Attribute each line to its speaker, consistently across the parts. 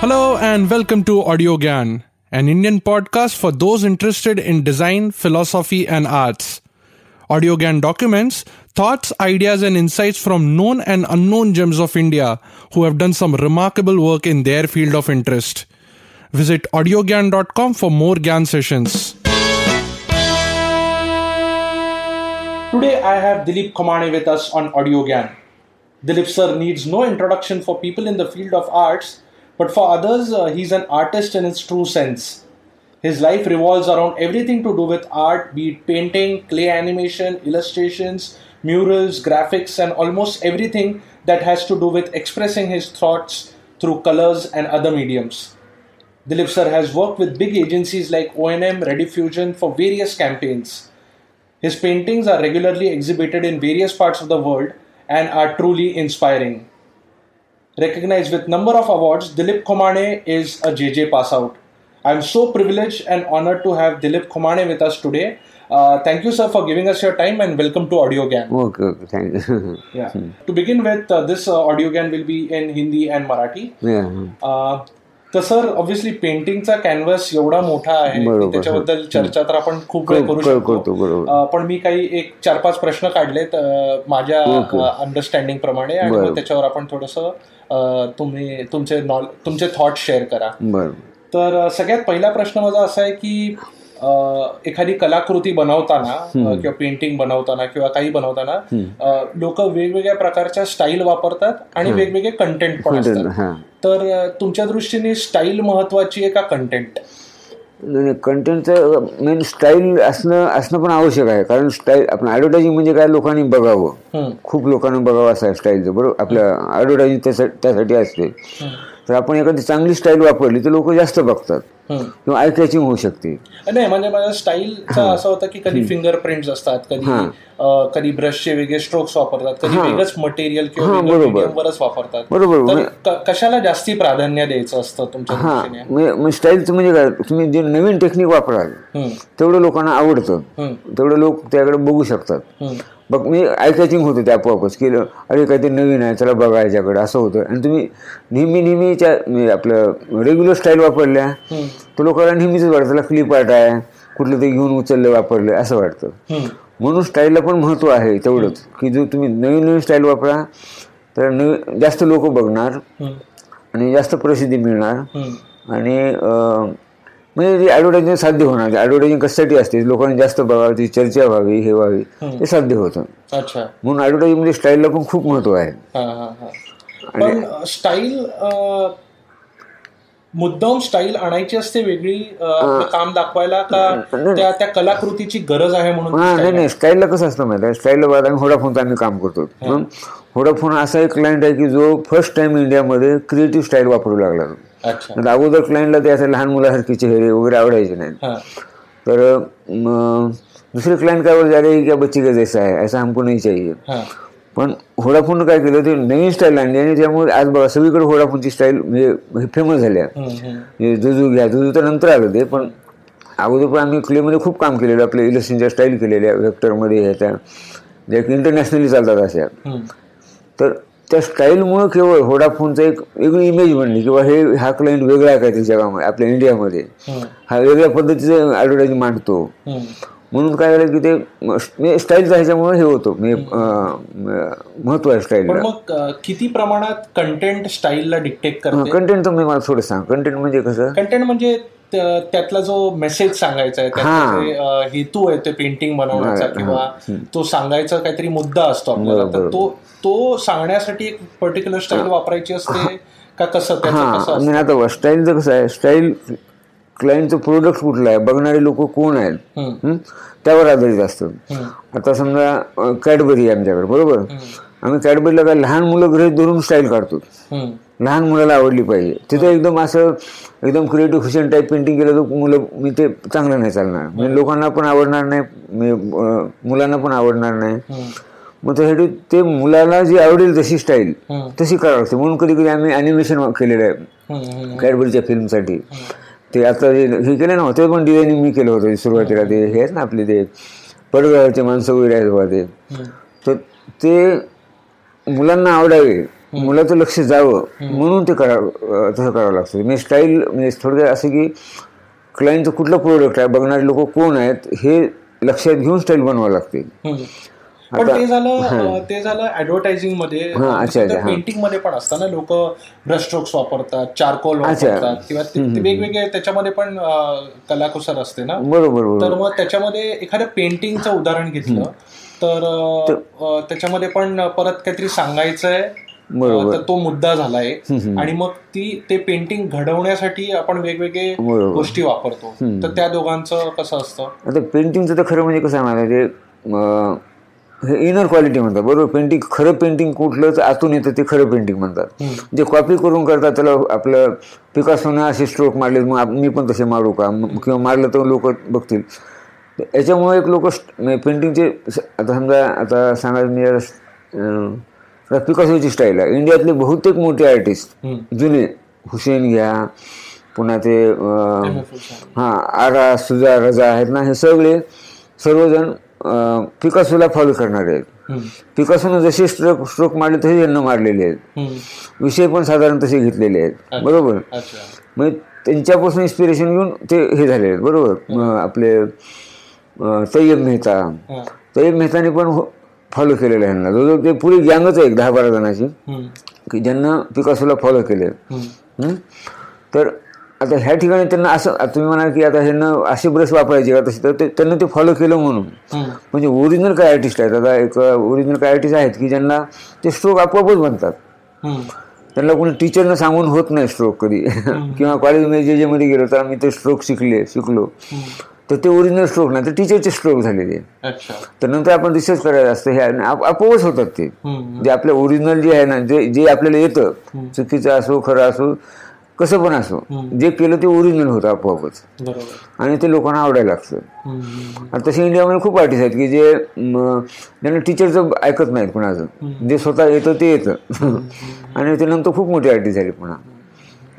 Speaker 1: Hello and welcome to Audio Gyan, an Indian podcast for those interested in design, philosophy and arts. Audio Gyan documents thoughts, ideas and insights from known and unknown gems of India who have done some remarkable work in their field of interest. Visit audiogyan.com for more Gyan sessions. Today I have Dilip Khomane with us on Audio Gyan. Dilip sir needs no introduction for people in the field of arts, but for others he's an artist in its true sense. His life revolves around everything to do with art, be it painting, clay animation, illustrations, murals, graphics and almost everything that has to do with expressing his thoughts through colors and other mediums. Dilip sir has worked with big agencies like O&M, Rediffusion for various campaigns. His paintings are regularly exhibited in various parts of the world and are truly inspiring. Recognized with number of awards, Dilip Khomane is a JJ passout. I am so privileged and honored to have Dilip Khomane with us today. Thank you, sir, for giving us your time and welcome to Audio Gyan.
Speaker 2: Okay, thank you.
Speaker 1: Yeah. To begin with, this Audio Gyan will be in Hindi and Marathi.
Speaker 2: Yeah.
Speaker 1: तर sir obviously पेंटिंगचा canvas एवढा मोठा आहे की त्याच्याबद्दल चर्चा तर आपण खूप वेळ करू शकतो, पण मी काही 1-4-5 प्रश्न काढलेत माझ्या अंडरस्टँडिंग प्रमाणे आणि मग त्याच्यावर आपण थोडंसं तुम्ही तुमचे थॉट शेअर करा. तर सगळ्यात पहिला प्रश्न माझा असा आहे की एखादी कलाकृती बनवताना किंवा पेंटिंग बनवताना किंवा काही बनवताना लोक वेगवेगळ्या प्रकारच्या स्टाईल वापरतात आणि वेगवेगळे कंटेंट पण असतात. तर तुमच्या दृष्टीने स्टाईल महत्वाची आहे का कंटेंट?
Speaker 2: कंटेंटचं मेन स्टाईल असणं पण आवश्यक आहे, कारण स्टाईल आपण ऍडव्हर्टायझिंग म्हणजे काय लोकांनी बघावं, खूप लोकांना बघावं असं आहे स्टाईलचं, बरोबर. आपलं ऍडव्हर्टायझिंग त्यासाठी असते. तर आपण एखादी चांगली स्टाईल वापरली तर लोक जास्त बघतात किंवा आय कॅचिंग होऊ शकते.
Speaker 1: नाही म्हणजे माझ्या स्टाईलचा असं होतं की कधी फिंगरप्रिंट्स असतात, कधी ब्रशचे वेगळे स्ट्रोक्स वापरतात, कधी वेगळंच मटेरियल किंवा मीडियमवरच वापरतात.
Speaker 2: बरोबर.
Speaker 1: कशाला जास्ती प्राधान्य द्यायचं असतं तुमच्या दृष्टीने?
Speaker 2: स्टाईलचं म्हणजे काय, तुम्ही जे नवीन टेक्निक वापराल तेवढं लोकांना आवडतं, तेवढं लोक त्याकडे बघू शकतात. बघ मी आय कॅचिंग होतं ते आपोआपच की अरे काहीतरी नवीन आहे चला बघा याच्याकडे, असं होतं. आणि तुम्ही नेहमीच्या आपलं रेग्युलर स्टाईल वापरल्या तर लोकांना नेहमीच वाटतं त्याला क्लिप आर्ट आहे, कुठलं तरी घेऊन उचललं वापरलं असं वाटतं. म्हणून स्टाईलला पण महत्त्व आहे तेवढंच की जो तुम्ही नवीन स्टाईल वापरा तर जास्त लोक बघणार आणि जास्त प्रसिद्धी मिळणार आणि म्हणजे ऍडव्हर्टायझिंग साध्य होणार. ऍडव्हर्टायझिंग कशासाठी असते, लोकांनी जास्त बघावं, ती चर्चा व्हावी, हे व्हावी, ते साध्य होतं. म्हणून ऍडव्हर्टायझिंग मध्ये स्टाईलला पण खूप महत्व आहे.
Speaker 1: पण स्टाईल मुद्दाम स्टाईल आणायची असते वेगळी काम दाखवायला का त्या कलाकृतीची गरज आहे म्हणून?
Speaker 2: नाही, स्टाईलला कसं असतं माहिती आहे, स्टाईलला बघा आम्ही व्होडाफोनचा आम्ही काम करतो. व्होडाफोन असा एक क्लायंट आहे की जो फर्स्ट टाइम इंडियामध्ये क्रिएटिव्ह स्टाईल वापरू लागला. अगोदर क्लायंटला ते असं लहान मुलासारखे चेहरे वगैरे आवडायचे नाही. तर दुसरे क्लायंट काय बोलते, अरे क्या बच्ची का जैसा है, ऐसा हमको नहीं चाहिए. पण व्होडाफोन काय केलं, ते नवीन स्टाईल आणली आणि त्यामुळे आज बघा सगळीकडे व्होडाफोनची स्टाईल म्हणजे फेमस झाल्या. जुजू तर नंतर आलं ते, पण अगोदर पण आम्ही क्लेमध्ये खूप काम केलेलं, आपल्या इलस्ट्रेशनच्या स्टाईल केलेल्या व्हेक्टरमध्ये ह्याच्या ज्या इंटरनॅशनली चालतात अशा. तर त्या स्टाईलमुळं केवळ व्होडाफोनचा एक वेगळी इमेज बनली किंवा हा क्लायंट वेगळा आहे काय जगामध्ये, आपल्या इंडियामध्ये हा वेगळ्या पद्धतीचं ऍडव्हर्टायझिंग मांडतो. म्हणून काय झालं की ते स्टाईलचा ह्याच्यामुळे हे होतं, महत्व आहे स्टाईलला.
Speaker 1: मग किती प्रमाणात कंटेंट स्टाईलला डिक्टेट करते?
Speaker 2: कंटेंट तर मी मला थोडं सांग. कंटेंट म्हणजे कसं?
Speaker 1: कंटेंट म्हणजे त्यातला जो मेसेज सांगायचा आहे, हेतू आहे ते पेंटिंग बनवण्याचा किंवा तो सांगायचा काहीतरी मुद्दा असतो आपल्याला, तर तो सांगण्यासाठी एक पर्टिक्युलर स्टाईल वापरायची असते का कसं?
Speaker 2: नाही आता स्टाईलचं कसं आहे, स्टाईल क्लायंटचं प्रोडक्ट कुठलं आहे, बघणारे लोक कोण आहेत त्यावर आधारित असतं. आता समजा कॅडबरी आहे आमच्याकडे, बरोबर. आम्ही कॅडबरीला काय लहान मुलं गृहीत धरून स्टाईल काढतो, लहान मुलाला आवडली पाहिजे. तिथं एकदम क्रिएटिव्ह फॅशन टाईप पेंटिंग केलं तर मी ते चांगलं नाही चालणार, म्हणजे लोकांना पण आवडणार नाही, मुलांना पण आवडणार नाही. मग त्यासाठी ते मुलाला जी आवडेल तशी स्टाईल तशी करावं लागते. म्हणून कधी कधी आम्ही ॲनिमेशन केलेलं आहे कॅडबरीच्या फिल्मसाठी. ते आता हे केलं ना, ते पण डिझायनिंग मी केलं होतं सुरुवातीला. ते हे आहेत ना आपले ते पडद्यावरचे माणसं वगैरे आहेत बघा, ते तर ते मुलांना आवडावे मुलाचं लक्ष जावं म्हणून ते तसं करावं लागतं. म्हणजे स्टाईल म्हणजे थोडक्यात असं की क्लायंटचं कुठलं प्रोडक्ट आहे, बघणारे लोक कोण आहेत हे लक्षात घेऊन स्टाईल बनवावं लागते.
Speaker 1: पण ते झालं ऍडव्हर्टायझिंग मध्ये. पेंटिंग मध्ये पण असतं ना, लोक ब्रश स्ट्रोक्स वापरतात, चारकोल वापरतात किंवा वेगवेगळे त्याच्यामध्ये पण कलाकुसर असते ना.
Speaker 2: बरोबर.
Speaker 1: तर मग त्याच्यामध्ये एखाद्या पेंटिंगचं उदाहरण घेतलं तर त्याच्यामध्ये पण परत काहीतरी सांगायचंय, तर तो मुद्दा झालाय आणि मग ते पेंटिंग घडवण्यासाठी आपण वेगवेगळे गोष्टी वापरतो. तर त्या दोघांचं कसं असतं?
Speaker 2: आता पेंटिंगचं तर खरं म्हणजे कसं आहे माहिती, हे इनर क्वालिटी म्हणतात. बरोबर. पेंटिंग खरं पेंटिंग कुठलंच आतून येतं ते खरं पेंटिंग म्हणतात. जे कॉपी करून करतात त्याला आपलं पिकासोनं असे स्ट्रोक मारले मग मी पण तसे मारू का, किंवा मारलं तर लोक बघतील. याच्यामुळे एक लोक पेंटिंगचे आता समजा आता सांगायचं मी पिकासोची स्टाईल आहे. इंडियातले बहुतेक मोठे आर्टिस्ट जुने, हुसेन घ्या, पुन्हा ते आरा सुजा रजा आहेत ना, हे सर्वजण पिकासोला फॉलो करणारे आहेत. पिकासोनं जसे स्ट्रोक मारले तसे यांना मारलेले आहेत. विषय पण साधारण तसे घेतलेले आहेत. बरोबर. म्हणजे त्यांच्यापासून इन्स्पिरेशन घेऊन ते हे झाले आहेत. बरोबर. आपले तय्यब मेहताने पण फॉलो केलेलं आहे. जवळजवळ ते पुरी गँगच आहे 10-12 जणांची की ज्यांना पिकासोला फॉलो केले. तर आता ह्या ठिकाणी त्यांना असं तुम्ही म्हणाल की आता ह्यांना असे ब्रश वापरायचे का तसे, तर त्यांना ते फॉलो केलं म्हणून. म्हणजे ओरिजिनल काय आर्टिस्ट आहेत, आता एक ओरिजिनल काय आर्टिस्ट आहेत की ज्यांना ते स्ट्रोक आपोआपच बनतात. त्यांना कोणी टीचरनं सांगून होत नाही स्ट्रोक कधी. किंवा कॉलेजमध्ये जे मध्ये गेलो तर आम्ही ते स्ट्रोक शिकलो तर ते ओरिजिनल स्ट्रोक नाही, तर टीचरचे स्ट्रोक झालेले. तर नंतर आपण रिसर्च करायचं असतं, हे आपोआपच होतात ते. जे आपलं ओरिजिनल जे आहे ना, जे आपल्याला येतं, चुकीचं असो खरं असो कसं पण असो, जे केलं ते ओरिजिनल होतं आपोआपच. आणि ते लोकांना आवडायला लागतं. आणि तसे इंडियामध्ये खूप आर्टिस्ट आहेत की जे ज्यांना टीचरचं ऐकत नाहीत कुणाचं, जे स्वतः येतं ते येतं. आणि ते नंतर खूप मोठे आर्टिस्ट झाले पुन्हा.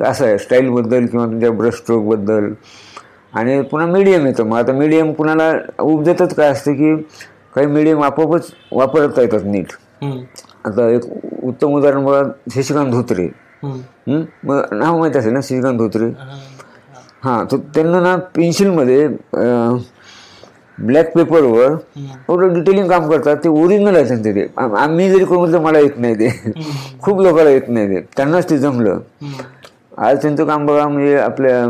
Speaker 2: असं आहे स्टाईलबद्दल किंवा तुमच्या ब्रश स्ट्रोकबद्दल. आणि पुन्हा मीडियम येतं. मग आता मीडियम कुणाला उपदेतच काय असतं की काही मीडियम आपोआपच वापरता येतात नीट. आता एक उत्तम उदाहरण बघा, शशिकांत धोत्रे. मग नाव माहीत असेल ना शशिकांत धोत्रे. तर त्यांना ना पेन्सिलमध्ये ब्लॅक पेपरवर एवढं डिटेलिंग काम करतात. ते ओरिजिनल आहे त्यांचे. ते आम्ही जरी करून म्हटलं मला येत नाही ते. खूप लोकांना येत नाही ते, त्यांनाच ते जमलं. आज त्यांचं काम बघा म्हणजे आपल्या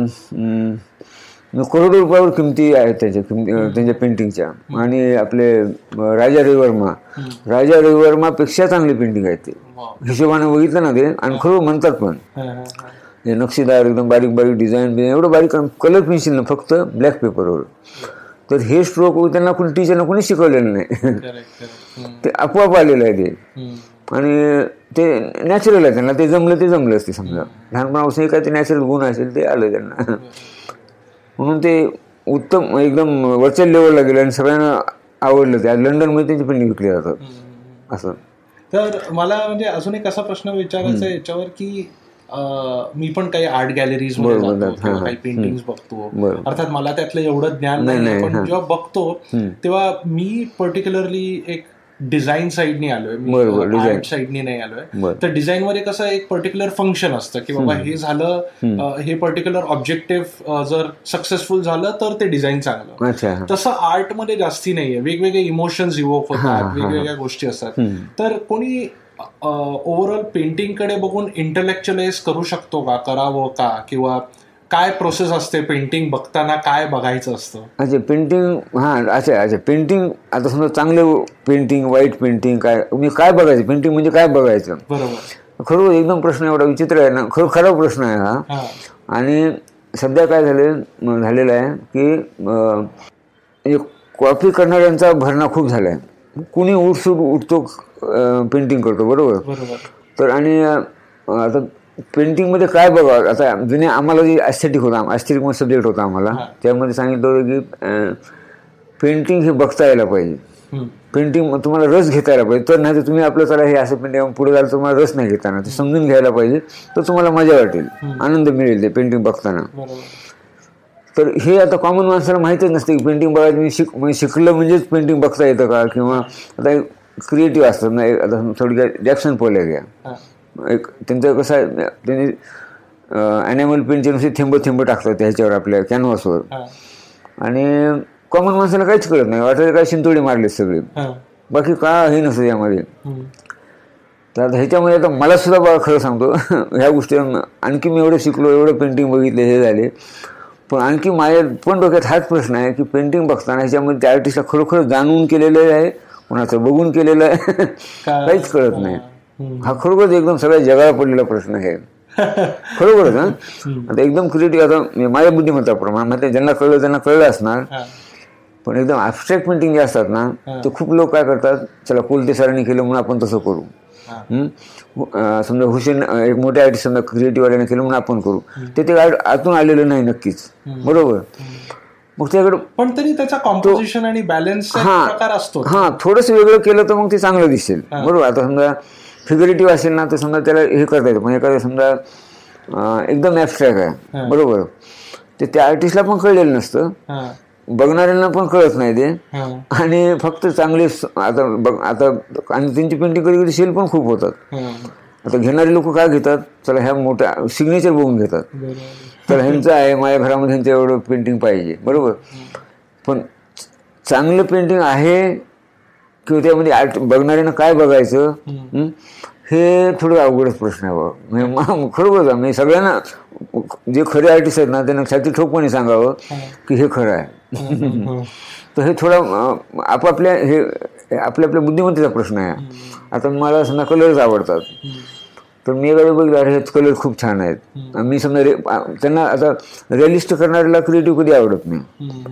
Speaker 2: करोडो रुपयावर किमती आहेत त्यांच्या पेंटिंगच्या. आणि आपले राजा रविवर्मापेक्षा चांगली पेंटिंग आहेत ते हिशोबाने बघितलं ना ते. आणि खरं म्हणतात पण हे नक्षीदार एकदम बारीक बारीक डिझाईन एवढं बारीक कलर पेन्सिल ना फक्त ब्लॅक पेपरवर. तर हे स्ट्रोक त्यांना कोणी टीचरना कोणी शिकवलेलं नाही. ते आपोआप आलेलं आहे ते. आणि ते नॅचरल आहे त्यांना. ते जमलं असते समजा लहानपणापासून काय ते नॅचरल गुण असेल ते आलं त्यांना. म्हणून ते उत्तम एकदम वरच्या लेवलला गेलं आणि सगळ्यांना आवडलं. ते आज लंडनमध्ये त्यांची पेंटिंग विकली जातात असं.
Speaker 1: तर मला म्हणजे अजून एक असा प्रश्न विचारायचा आहे याच्यावर की मी पण काही आर्ट गॅलरीज मध्ये जातो किंवा काही पेंटिंग्स बघतो. अर्थात मला त्यातलं एवढं ज्ञान नाही, पण जेव्हा बघतो तेव्हा मी पर्टिक्युलरली एक डिझाईन साईडने आलोय, आर्ट साईडने नाही आलोय. तर डिझाईन मध्ये कसं एक पर्टिक्युलर फंक्शन असतं की बाबा हे झालं, हे पर्टिक्युलर ऑब्जेक्टिव्ह जर सक्सेसफुल झालं तर ते डिझाईन चांगलं. तसं आर्ट मध्ये जास्ती नाहीये. वेगवेगळे इमोशन्स इव्होक होतात, वेगवेगळ्या गोष्टी असतात. तर कोणी ओव्हरऑल पेंटिंग कडे बघून इंटलेक्च्युअलाइज करू शकतो का, करावं का, किंवा काय प्रोसेस असते पेंटिंग बघताना, काय बघायचं असतं?
Speaker 2: अच्छा पेंटिंग. अच्छा पेंटिंग. आता समजा चांगलं पेंटिंग, वाईट पेंटिंग, काय बघायचं पेंटिंग म्हणजे काय बघायचं?
Speaker 1: बरोबर.
Speaker 2: खरं एकदम प्रश्न एवढा विचित्र आहे ना, खरा प्रश्न आहे हा. आणि सध्या काय झालेलं आहे की कॉपी करणाऱ्यांचा भरणा खूप झाला आहे. कुणी उठतो पेंटिंग करतो. बरोबर. तर आणि आता पेंटिंगमध्ये काय बघावं. आता जुने आम्हाला जे ॲस्थेटिक सब्जेक्ट होता आम्हाला, त्यामध्ये सांगितलं होतं की पेंटिंग हे बघता यायला पाहिजे. पेंटिंग तुम्हाला रस घेता यायला पाहिजे. तर नाही तर तुम्ही आपलं चला हे असं पेंटिंग पुढे जायला तुम्हाला रस नाही घेताना, ते समजून घ्यायला पाहिजे. तर तुम्हाला मजा वाटेल, आनंद मिळेल ते पेंटिंग बघताना. तर हे आता कॉमन माणसाला माहितीच नसते की पेंटिंग बघायचं मी शिकलं म्हणजेच पेंटिंग बघता येतं का. किंवा आता क्रिएटिव्ह असतात ना, आता थोडक्यात जॅक्सन पोल घ्या. एक त्यांचं कसं आहे, त्यांनी ॲनिमल पेंटचे नुसते थेंब टाकतात ह्याच्यावर आपल्या कॅनव्हासवर, आणि कॉमन माणसाला काहीच कळत नाही, वाटायला काय शिंतोडे मारले सगळे, बाकी का हे नसतं यामध्ये. तर आता ह्याच्यामध्ये आता मला सुद्धा बघा खरं सांगतो ह्या गोष्टी आणखी मी एवढं शिकलो, एवढं पेंटिंग बघितले, हे झाले, पण आणखी माझ्या पण डोक्यात हाच प्रश्न आहे की पेंटिंग बघताना ह्याच्यामध्ये त्या आर्टिस्टला खरोखर जाणून केलेलं आहे, कोणाचं बघून केलेलं आहे काहीच कळत नाही. हा खरोखरच एकदम सगळ्या जगाला पडलेला प्रश्न आहे खरोखरच. आता एकदम क्रिएटिव्ह, आता माझ्या बुद्धिमत्ताप्रमाणे ज्यांना कळलं असणार, पण एकदम ॲब्स्ट्रॅक्ट पेंटिंग जे असतात ना, ते खूप लोक काय करतात, चला कोलते सरांनी केलं म्हणून आपण तसं करू, समजा हुसेन एक मोठे आर्टिस्ट समजा क्रिएटिव्ह वाल्याने केलं म्हणून आपण करू, ते आतून आलेलं नाही नक्कीच, बरोबर. मग त्याकडे
Speaker 1: पण तरी त्याचा कॉम्पोजिशन आणि बॅलन्स प्रकार असतो.
Speaker 2: थोडंसं वेगळं केलं तर मग ते चांगलं दिसेल, बरोबर. आता समजा फिगरेटिव्ह असेल ना, तर समजा त्याला हे करता येतं, म्हणजे एखादं समजा एकदम ॲब्स्ट्रॅक्ट आहे, बरोबर, ते त्या आर्टिस्टला पण कळलेलं नसतं, बघणाऱ्यांना पण कळत नाही ते, आणि फक्त चांगले आता आणि त्यांची पेंटिंग कधी कधी सेल पण खूप होतात. आता घेणारे लोक काय घेतात, चला ह्या मोठ्या सिग्नेचर बघून घेतात, तर ह्यांचं आहे माझ्या घरामध्ये ह्यांचं एवढं पेंटिंग पाहिजे, बरोबर. पण चांगलं पेंटिंग आहे किंवा त्यामध्ये बघणाऱ्यांना काय बघायचं, हे थोडं अवघडच प्रश्न आहे बाबा. खरोखर मी सगळ्यांना जे खरे आर्टिस्ट आहेत ना, त्यांना छाती ठोकपणे सांगावं की हे खरं आहे. तर हे थोडं आपल्या बुद्धिमत्तेचा प्रश्न आहे. आता मला समजा कलरच आवडतात, तर मी एखादं बघितलं अरे हे कलर खूप छान आहेत, मी समजा त्यांना आता रिअलिस्ट करणाऱ्याला क्रिएटिव्ह कधी आवडत नाही.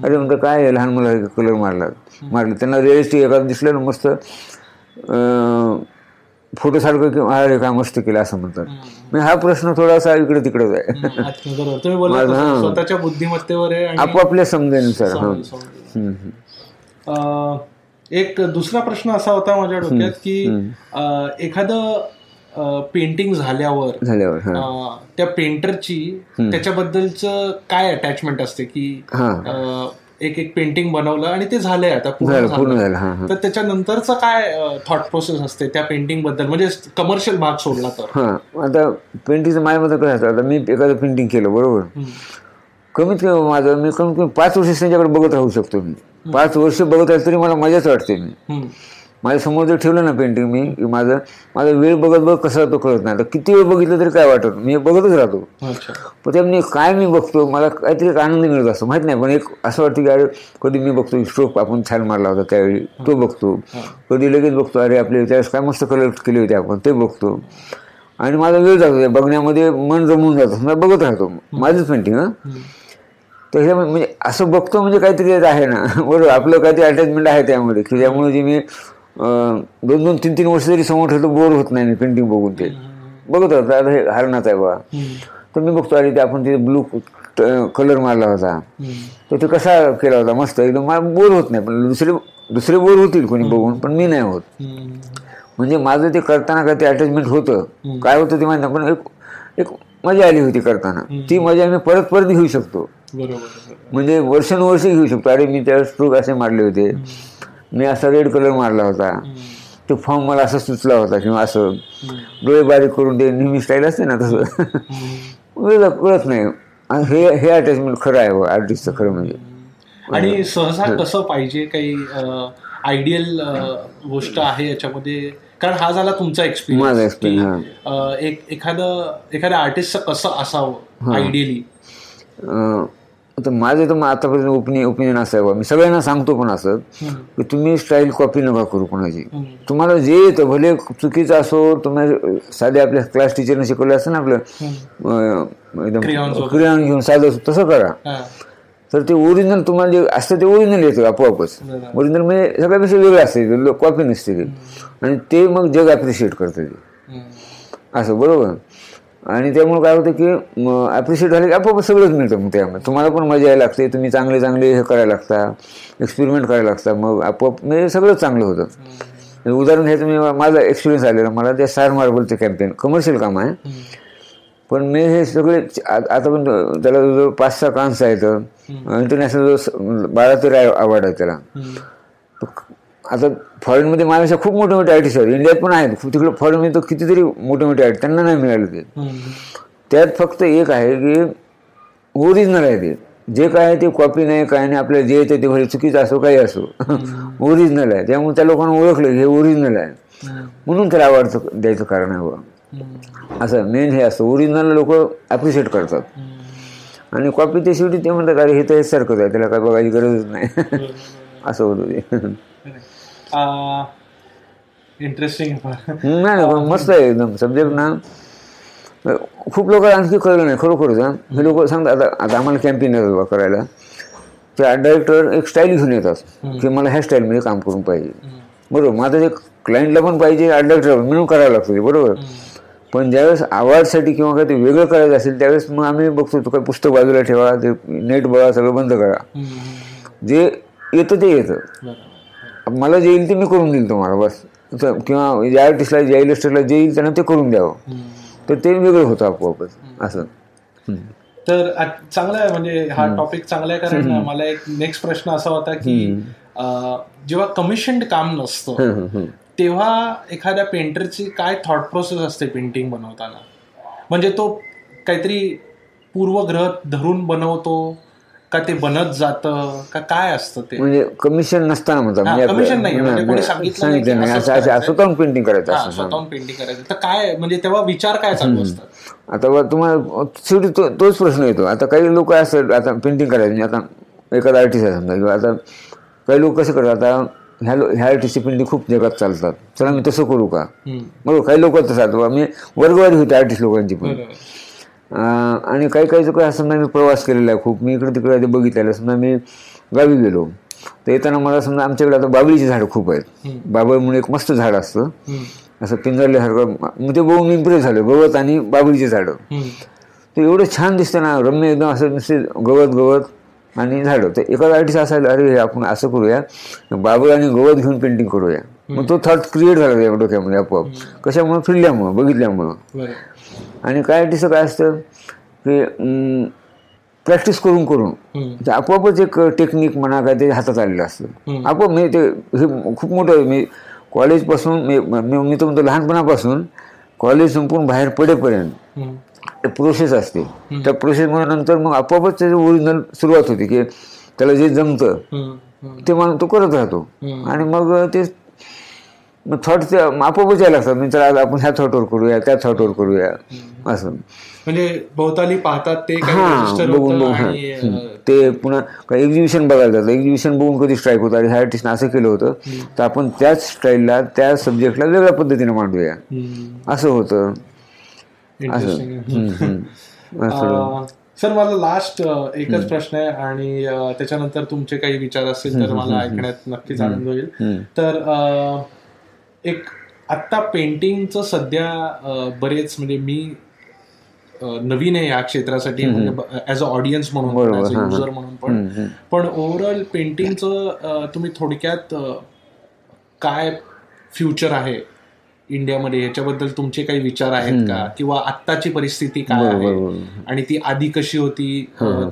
Speaker 2: अरे म्हणतं काय लहान मुलं कलर मारले, त्यांना रिअलिस्टिक एखादं दिसलं ना मस्त फोटो सारखं की अरे काय मस्त केलं असं म्हणतात. म्हणजे हा प्रश्न थोडासा इकडे तिकडेच आहे,
Speaker 1: स्वतःच्या बुद्धिमत्तेवर आहे,
Speaker 2: आपापल्या समजेनुसार.
Speaker 1: एक दुसरा प्रश्न असा होता माझ्या डोक्यात की एखादं पेंटिंग झाल्यावर त्या पेंटरची त्याच्याबद्दलचं काय अटॅचमेंट असते की एक पेंटिंग बनवलं आणि ते झालंय आता पूर्ण झालं, तर त्याच्यानंतरचं काय थॉट प्रोसेस असते त्या पेंटिंग बद्दल, म्हणजे कमर्शियल भाग सोडला तर.
Speaker 2: आता पेंटिंगचं माझ्या मतं कसं असतं, आता मी एखादं पेंटिंग केलं, बरोबर, कमीत कमी मी कमीत कमी 5 वर्ष त्यांच्याकडे बघत राहू शकतो. मी 5 वर्ष बघत राहिलं तरी मला मजाच वाटते. मी माझ्या समोर जर ठेवलं ना पेंटिंग, मी माझा वेळ बघत कसा तो कळत नाही. आता किती वेळ बघितलं तरी काय वाटत, मी बघतच राहतो. पण त्यामुळे काय मी बघतो, मला काहीतरी एक आनंद मिळत असतो, माहित नाही, पण एक असं वाटतं की अरे कधी मी बघतो स्ट्रोक आपण छान मारला होता त्यावेळी, तो बघतो. कधी लगेच बघतो अरे आपले त्यावेळेस काय मस्त कलर केले होते आपण, ते बघतो. आणि माझा वेळ जातो बघण्यामध्ये, मन रमून जातो, समजा बघत राहतो माझंच पेंटिंग. तर हे म्हणजे असं बघतो म्हणजे काहीतरी आहे ना, बरोबर, आपलं काहीतरी अटॅचमेंट आहे त्यामध्ये, की त्यामुळे जे मी 2-2, 3-3 वर्ष जरी समोर ठेवतो बोर होत नाही पेंटिंग बघून. ते बघत राहतो आता हे हरणाच आहे बा, तर मी बघतो अरे ते आपण ते ब्लू कलर मारला होता, तर ते कसा केला होता मस्त एकदम, मला बोर होत नाही. पण दुसरे बोर होतील कोणी बघून, पण मी नाही होत. म्हणजे माझं ते करताना काय ते अटॅचमेंट होतं, काय होतं ते माहिती नाही, पण एक मजा आली होती करताना, ती मजा मी परत घेऊ शकतो, म्हणजे वर्षानुवर्ष घेऊ शकतो. अरे मी त्या स्ट्रोक असे मारले होते, मी असा रेड कलर मारला होता, तो फॉर्म मला असा सुचला होता, किंवा असं डोळे बारीक करून ते नेहमी स्टाईल असते ना तसं कळत नाही. हे अटॅचमेंट खरं आहे आर्टिस्टचं खरं म्हणजे. आणि
Speaker 1: सहसा कसं पाहिजे, काही आयडियल गोष्ट आहे याच्यामध्ये, कारण हा झाला तुमचा एक्सपिरियन्स, एखाद्या आर्टिस्टचं कसं असावं आयडियली.
Speaker 2: तर माझं तर आतापर्यंत ओपिनियन असं आहे, मी सगळ्यांना सांगतो पण असं की तुम्ही स्टाईल कॉपी नका करू कोणाची. तुम्हाला जे येतं भले चुकीचं असो, तुम्ही साधे आपल्या क्लास टीचरने शिकवलं असतं ना आपलं एकदम क्रेयॉन घेऊन साधं, तसं करा. तर ते ओरिजिनल तुम्हाला जे असतं ते ओरिजिनल येतं आपोआपच. ओरिजिनल म्हणजे सगळ्यापेक्षा वेगळं असते, कॉपी नसते ते, आणि ते मग जग ॲप्रिशिएट करतं ते असं, बरोबर. आणि त्यामुळे काय होतं की ॲप्रिशिएट झालं की आपोआप सगळंच मिळतं. मग त्यामुळे तुम्हाला पण मजा यायला लागते, तुम्ही चांगले हे करायला लागता, एक्सपेरिमेंट करायला लागता, मग आपोआप म्हणजे सगळंच चांगलं होतं. उदाहरण घ्यायचं, मी माझा एक्सपिरियन्स आलेला, मला त्या स्टार मार्बलचं कॅम्पेन कमर्शियल काम आहे, पण मी हे सगळे आता पण त्याला जवळ 5-6 कान्स आहेत, इंटरनॅशनल 12-13 अवॉर्ड आहे त्याला. आता फॉरेनमध्ये माझ्या खूप मोठे मोठे आर्टिस्ट आहेत, इंडियात पण आहेत, तिकडे फॉरेनमध्ये तर कितीतरी मोठे मोठे आहेत, त्यांना नाही मिळालं ते. त्यात फक्त एक आहे की ओरिजिनल आहे, ते जे काय आहे ते कॉपी नाही, काय नाही, आपल्याला जे येते ते भले चुकीचं असो काही असो ओरिजिनल आहे. त्यामुळे त्या लोकांना ओळखलं हे ओरिजिनल आहे, म्हणून त्याला आवडतं द्यायचं कारण आहे बघा. असं मेन हे असतं, ओरिजिनल लोक ॲप्रिशिएट करतात आणि कॉपी ते शेवटी ते म्हणतात अरे हे तर हे सारखंच आहे, त्याला काय बघायची गरजच नाही असं होतं ते.
Speaker 1: इंटरेस्टिंग
Speaker 2: नाही मस्त आहे एकदम सब्जेक्ट ना. खूप लोक आणखी कळलं नाही खरोखरच. हे लोक सांगतात आता आम्हाला कॅम्पेन येतात करायला, त्या डायरेक्टर एक स्टाईल घेऊन येतात की मला ह्या स्टाईलमध्ये काम करून पाहिजे, बरोबर. मग आता ते क्लायंटला पण पाहिजे, आर्ट डायरेक्टर मिळून करावं लागतं ते, बरोबर. पण ज्यावेळेस आवाजसाठी किंवा काही ते वेगळं करायचं असेल त्यावेळेस मग आम्ही बघतो तो काही पुस्तक बाजूला ठेवा, ते नेट बघा, सगळं बंद करा, जे येतं ते येतं, मला जे येईल ते मी करून देईल तुम्हाला बस, किंवा ज्या आर्टिस्टला ज्या इलस्ट्रेटरला जे येईल त्यांना ते करून द्यावं, तर ते वेगळं होतं आपोआपच असं.
Speaker 1: तर चांगलं आहे, म्हणजे हा टॉपिक चांगला आहे. कारण मला एक नेक्स्ट प्रश्न असा होता की जेव्हा कमिशन्ड काम नसतं तेव्हा एखाद्या पेंटरची काय थॉट प्रोसेस असते पेंटिंग बनवताना? म्हणजे तो काहीतरी पूर्वग्रह धरून बनवतो का ते बनत जातं का काय असतं ते?
Speaker 2: म्हणजे कमिशन नसताना म्हणतात,
Speaker 1: कमिशन नाही म्हणजे कोणी सांगितलं नाही
Speaker 2: स्वतःहून पेंटिंग करायचं असं,
Speaker 1: स्वतःहून पेंटिंग करायचं, तर काय म्हणजे तेव्हा विचार काय चालू असतात?
Speaker 2: आता तुम्हाला शेवटी तोच प्रश्न येतो. आता काही लोक असं आता पेंटिंग करायचं, आता एखादा आर्टिस्ट आहे समजा, किंवा आता काही लोक कसं करतात, आता ह्या आर्टिस्टची पेंटिंग खूप जगात चालतात, चला मी तसं करू का, बरोबर. काही लोक तसं आता मी वर्गवारी होते आर्टिस्ट लोकांची पण, आणि काही काही जो काय समजा मी प्रवास केलेला आहे खूप, मी इकडे तिकडे आधी बघितलेलं. समजा मी गावी गेलो तर येताना मला समजा आमच्याकडे आता बाबळीची झाडं खूप आहेत, बाबळ म्हणून एक मस्त झाड असतं असं पिंजरल्यासारखं, मग ते बघून मी इम्प्रेस झालं, गवत आणि बाबळीची झाडं, ते एवढं छान दिसतं ना, रम्य एकदम, असं नुसते गवत गवत आणि झाडं. तर एखादा आर्टिस्ट असायला अरे आपण असं करूया, बाबळ आणि गवत घेऊन पेंटिंग करूया, मग तो थॉट क्रिएट झाला त्या डोक्यामध्ये आपोआप, कशामुळं फिरल्यामुळं बघितल्यामुळं. आणि काय आर्टिस्ट काय असतं की प्रॅक्टिस करून करून आपोआपच एक टेक्निक म्हणा काय ते हातात आलेलं असतं आपोआप. मी ते हे खूप मोठं, मी कॉलेजपासून मी तर म्हणतो लहानपणापासून कॉलेज संपून बाहेर पडेपर्यंत प्रोसेस असते, त्या प्रोसेसमुळे नंतर मग आपोआपच त्याची ओरिजिनल सुरुवात होती की त्याला जे जमतं ते मग तो करत राहतो, आणि मग ते थॉट ते आपोआपच यायला लागतात. म्हणजे चला आपण ह्या थॉटवर करूया, त्या थॉटवर करूया असं.
Speaker 1: म्हणजे भोवताली पाहतात ते
Speaker 2: ते पुन्हा काही एक्झिबिशन बघायला जातं, एक्झिबिशन बघून कधी स्ट्राईक होतं, अरे ह्या आर्टिस्टनं असं केलं होतं तर आपण त्याच स्टाईलला त्या सब्जेक्टला वेगळ्या पद्धतीने मांडूया, असं होतं.
Speaker 1: सर मला लास्ट एकच प्रश्न आहे आणि त्याच्यानंतर तुमचे काही विचार असतील तर मला ऐकण्यात नक्कीच आनंद होईल. तर एक आत्ता पेंटिंगचं सध्या बरेच, म्हणजे मी नवीन आहे या क्षेत्रासाठी, म्हणजे ॲज अ ऑडियन्स म्हणून, ॲज अ युजर म्हणून पण ओव्हरऑल पेंटिंगचं तुम्ही थोडक्यात काय फ्युचर आहे इंडियामध्ये ह्याच्याबद्दल तुमचे काही विचार आहेत का, किंवा आत्ताची परिस्थिती काय आहे आणि ती आधी कशी होती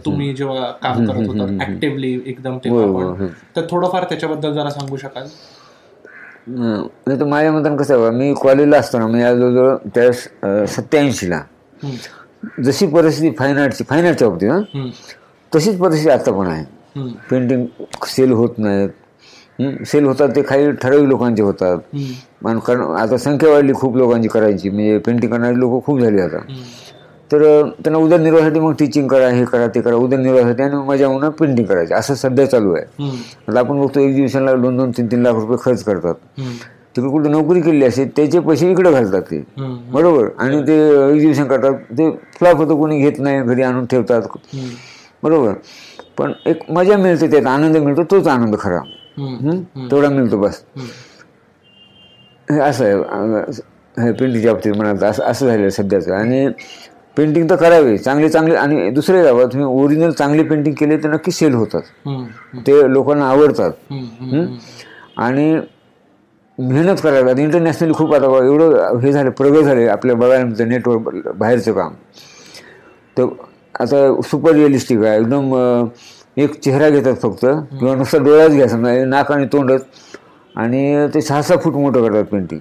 Speaker 1: तुम्ही जेव्हा काम करत होता ऍक्टिव्हली एकदम तेव्हा, तर थोडंफार त्याच्याबद्दल जरा सांगू शकाल?
Speaker 2: नाही तर माझ्या मतानं कसं आहे, मी कॉलेजला असताना मी जवळजवळ त्या 87ला जशी परिस्थिती फाईन आर्टच्या बाबतीत तशीच परिस्थिती आता पण आहे. पेंटिंग सेल होत नाहीत, सेल होतात ते काही ठराविक लोकांचे होतात, कारण आता संख्या वाढली खूप लोकांची करायची, म्हणजे पेंटिंग करणारे लोक खूप झाले आता, तर त्यांना उदरनिर्वाहासाठी मग टीचिंग करा, हे करा ते करा उदरनिर्वाहासाठी, आणि मजा म्हणून पेंटिंग करायची असं सध्या चालू आहे. आता आपण बघतो एक्झिबिशनला 2-3 लाख रुपये खर्च करतात, तिकडे कुठे नोकरी केली असेल त्याचे पैसे इकडे घालतात ते, बरोबर, आणि ते एक्झिबिशन करतात, ते फ्लॉप होतं, कोणी घेत नाही, घरी आणून ठेवतात, बरोबर. पण एक मजा मिळते, त्यात आनंद मिळतो, तोच आनंद खरा तेवढा मिळतो बस. असं आहे पेंटिंगच्या बाबतीत म्हणाल असं झालेलं सध्याचं. आणि पेंटिंग तर करावी चांगले, आणि दुसरे गावात तुम्ही ओरिजिनल चांगली पेंटिंग केली तर नक्की सेल होतात, ते लोकांना आवडतात, आणि मेहनत करायला इंटरनॅशनली खूप आता एवढं हे झालं, प्रगत झाले आपल्या बघायला मिळतं नेटवर्क बाहेरचं काम. तर आता सुपर रिअलिस्टिक आहे एकदम, एक चेहरा घेतात फक्त, किंवा नुसता डोळ्याच घ्या समजा, नाक आणि तोंडच, आणि ते 6-6 फूट मोठं करतात पेंटिंग,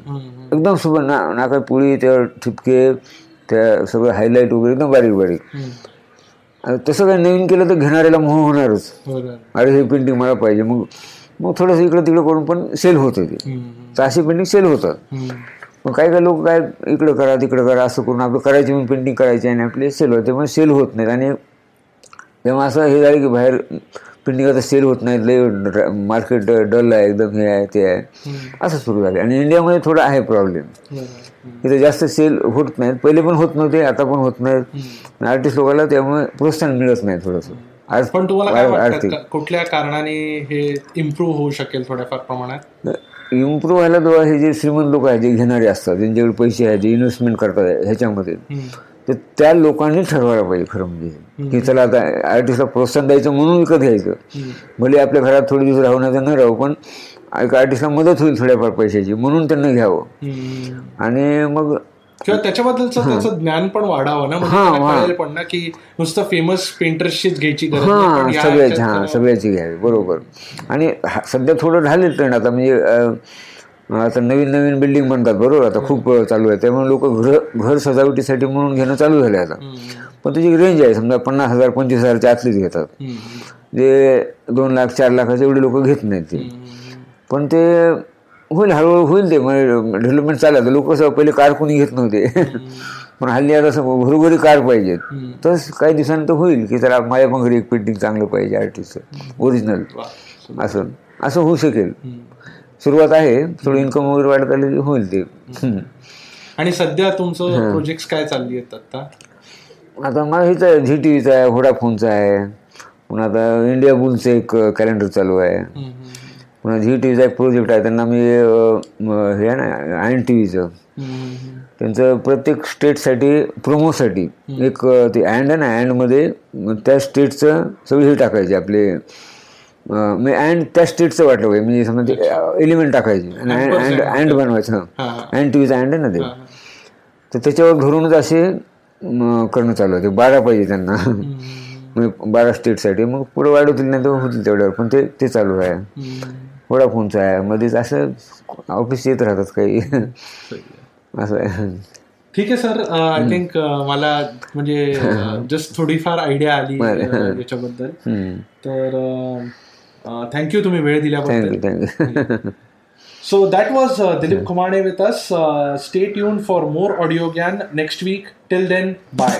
Speaker 2: एकदम सुबर नाका पुळी, त्या ठिपके, त्या सगळं हायलाईट वगैरे एकदम बारीक बारीक. तसं काही नवीन केलं तर घेणाऱ्याला मोह होणारच, अरे हे पेंटिंग मला पाहिजे. मग थोडंसं इकडं तिकडं करून पण सेल होते ते. तर अशी पेंटिंग सेल होतात. मग काही लोक काय इकडं करा तिकडं करा असं करून आपलं करायची म्हणून पेंटिंग करायची आणि आपले सेल होते, पण सेल होत नाहीत. आणि तेव्हा असं हे झालं की बाहेर पेंटिंग आता सेल होत नाहीत, लय मार्केट डल आहे एकदम, हे आहे ते आहे, असं सुरू झालं. आणि इंडियामध्ये थोडा आहे प्रॉब्लेम, इथे जास्त सेल होत नाहीत, पहिले पण होत नव्हते, आता पण होत नाहीत. आर्टिस्ट लोकांना त्यामुळे प्रोत्साहन मिळत नाही थोडंसं.
Speaker 1: पण तुम्हाला काय वाटतं कुठल्या कारणाने हे इम्प्रूव्ह होऊ शकेल थोड्याफार प्रमाणात?
Speaker 2: इम्प्रूव्ह व्हायला तेव्हा हे जे श्रीमंत लोक आहेत, जे घेणारे असतात, ज्यांच्याकडे पैसे आहेत, जे इन्व्हेस्टमेंट करतात ह्याच्यामध्ये, तर त्या लोकांनी ठरवायला पाहिजे खरं म्हणजे की चला आता आर्टिस्टला प्रोत्साहन द्यायचं म्हणून विकत घ्यायचं. भले आपल्या घरात थोडे दिवस राहण्याचं न राहू, पण एक आर्टिस्टला मदत होईल थोड्याफार पैशाची म्हणून त्यांना घ्यावं. आणि मग
Speaker 1: किंवा त्याच्याबद्दलचं त्याचं ज्ञान पण वाढावं ना, म्हणजे पण ना की नुसतं फेमस पेंटर्सचीच घ्यायची गरज नाही,
Speaker 2: सगळ्याची घ्यावी, बरोबर. आणि सध्या थोडं झाले ट्रेंड आता, म्हणजे आता नवीन नवीन बिल्डिंग बनतात, बरोबर, आता खूप चालू आहे, त्यामुळे लोक घर सजावटीसाठी म्हणून घेणं चालू झाले आता. पण त्याची रेंज आहे, समजा 50,000 25,000च्या आतलीच घेतात, जे 2 लाख 4 लाखाचे एवढे लोक घेत नाहीत ते. पण ते होईल, हळूहळू होईल, ते म्हणजे डेव्हलपमेंट चाललं. लोक कसं पहिले कार कोणी घेत नव्हते, पण हल्ली आता असं घरोघरी कार पाहिजेत. तर काही दिवसांनी तर होईल की त्याला माझ्या पण घरी एक पेंटिंग चांगलं पाहिजे आर्टिस्टचं ओरिजिनल, असं होऊ शकेल. सुरुवात आहे, थोडं इन्कम वगैरे वाढत आलं की होईल ते.
Speaker 1: आणि सध्या तुमचं प्रोजेक्ट काय चालली आहेत आता?
Speaker 2: आता मला हेच आहे, झी टीव्हीचा आहे, व्होडाफोनचा आहे, पुन्हा आता इंडिया बुलचं एक कॅलेंडर चालू आहे, पुन्हा झी टीव्हीचा एक प्रोजेक्ट आहे. त्यांना मी हे आहे ना आयन टीव्हीचं, त्यांचं प्रत्येक स्टेटसाठी प्रोमोसाठी एक ते अँड आहे ना, अँडमध्ये त्या स्टेटचं सगळी हे टाकायचे आपले, मी अँड त्या स्टेटचं वाटलं पाहिजे, म्हणजे समजा ते एलिमेंट टाकायचे आणि अँड बनवायचं. अँड टीव्हीचा अँड आहे ना ते, तर त्याच्यावर धरूनच असे करणं चालू आहे. ते 12 पाहिजे त्यांना, 12 स्टेटसाठी. मग पुढे वाढवतील नाही तर होतील तेवढ्यावर, पण ते चालू आहे. व्होडाफोनचं आहे, मध्येच असं ऑफिस येत राहतात काही, असं आहे.
Speaker 1: ठीक आहे सर, आय थिंक मला म्हणजे जस्ट थोडीफार आयडिया आली याच्याबद्दल. तर थँक्यू तुम्ही वेळ दिल्याबद्दल.
Speaker 2: Thank you.
Speaker 1: So that was Dilip Khumane with us. Stay tuned for more audio gyan next week. Till then, bye.